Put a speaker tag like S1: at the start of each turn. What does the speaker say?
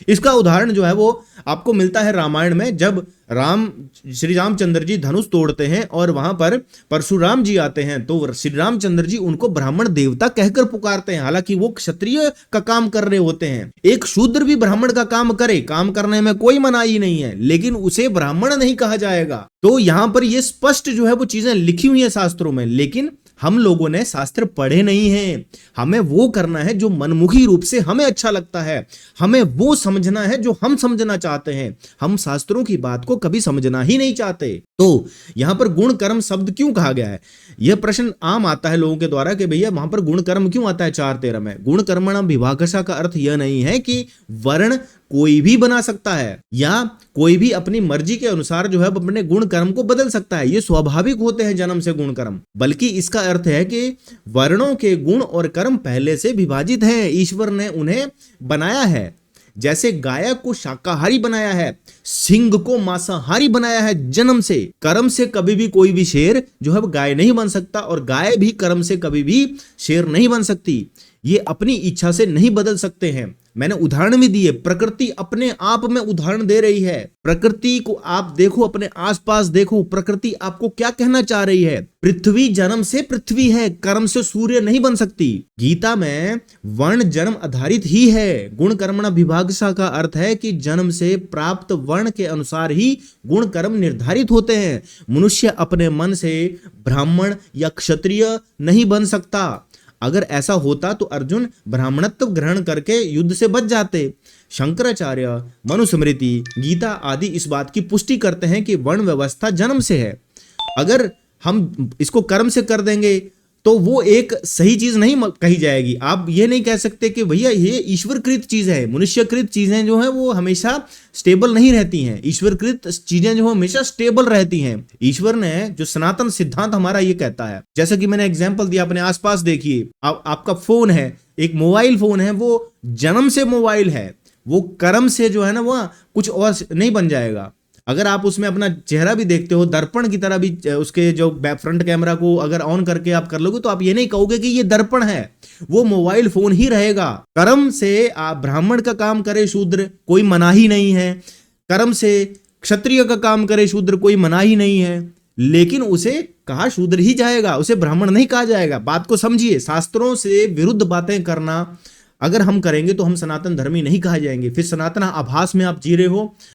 S1: इसका उदाहरण जो है वो आपको मिलता है रामायण में, जब श्री रामचंद्र जी धनुष तोड़ते हैं और वहां पर परशुराम जी आते हैं, तो श्री रामचंद्र जी उनको ब्राह्मण देवता कहकर पुकारते हैं। हालांकि वो क्षत्रिय का काम कर रहे होते हैं। एक शूद्र भी ब्राह्मण का काम करे, काम करने में कोई मनाही नहीं है, लेकिन उसे ब्राह्मण नहीं कहा जाएगा। तो यहां पर ये स्पष्ट जो है वो चीजें लिखी हुई है शास्त्रों में, लेकिन हम लोगों ने शास्त्र पढ़े नहीं हैं। हमें वो करना है जो मनमुखी रूप से हमें अच्छा लगता है, हमें वो समझना है जो हम समझना चाहते हैं। हम शास्त्रों की बात को कभी समझना ही नहीं चाहते। तो यहां पर गुण कर्म शब्द क्यों कहा गया है? यह प्रश्न आम आता है लोगों के द्वारा कि भैया वहां पर गुण कर्म क्यों आता है 4:13 में? गुण कर्मणाम विभागशः का अर्थ यह नहीं है कि वर्ण कोई भी बना सकता है या कोई भी अपनी मर्जी के अनुसार जो है अपने गुण कर्म को बदल सकता है। ये स्वाभाविक होते हैं जन्म से गुण कर्म, बल्कि इसका अर्थ है कि वर्णों के गुण और कर्म पहले से विभाजित हैं, ईश्वर ने उन्हें बनाया है। जैसे गाय को शाकाहारी बनाया है, सिंह को मांसाहारी बनाया है जन्म से। कर्म से कभी भी कोई भी शेर जो है गाय नहीं बन सकता, और गाय भी कर्म से कभी भी शेर नहीं बन सकती। ये अपनी इच्छा से नहीं बदल सकते हैं। मैंने उदाहरण भी दिए, प्रकृति अपने आप में उदाहरण दे रही है। प्रकृति को आप देखो, अपने आसपास देखो, प्रकृति आपको क्या कहना चाह रही है। पृथ्वी जन्म से पृथ्वी है, कर्म से सूर्य नहीं बन सकती। गीता में वर्ण जन्म आधारित ही है। गुण कर्मणा विभागशः का अर्थ है कि जन्म से प्राप्त वर्ण के अनुसार ही गुण कर्म निर्धारित होते हैं। मनुष्य अपने मन से ब्राह्मण या क्षत्रिय नहीं बन सकता। अगर ऐसा होता तो अर्जुन ब्राह्मणत्व ग्रहण करके युद्ध से बच जाते। शंकराचार्य, मनुस्मृति, गीता आदि इस बात की पुष्टि करते हैं कि वर्ण व्यवस्था जन्म से है। अगर हम इसको कर्म से कर देंगे तो वो एक सही चीज नहीं कही जाएगी। आप ये नहीं कह सकते कि भैया ये ईश्वरकृत चीज है। मनुष्यकृत चीजें जो है वो हमेशा स्टेबल नहीं रहती हैं, ईश्वरकृत चीजें जो हमेशा स्टेबल रहती हैं। ईश्वर ने जो सनातन सिद्धांत हमारा ये कहता है, जैसा कि मैंने एग्जांपल दिया, अपने आसपास देखिए, आपका फोन है, एक मोबाइल फोन है, वो जन्म से मोबाइल है, वो कर्म से जो है ना वो कुछ और नहीं बन जाएगा। अगर आप उसमें अपना चेहरा भी देखते हो, दर्पण की तरह भी उसके जो फ्रंट कैमरा को अगर ऑन करके आप कर लोगे तो आप ये नहीं कहोगे कि ये दर्पण है, वो मोबाइल फोन ही रहेगा। कर्म से आप ब्राह्मण का काम करे शूद्र, कोई मनाही नहीं है। कर्म से क्षत्रिय का काम करे शूद्र, कोई मनाही नहीं है, लेकिन उसे कहा शूद्र ही जाएगा, उसे ब्राह्मण नहीं कहा जाएगा। बात को समझिए, शास्त्रों से विरुद्ध बातें करना अगर हम करेंगे तो हम सनातन धर्मी नहीं कहा जाएंगे। फिर सनातन आभास में आप जी रहे हो।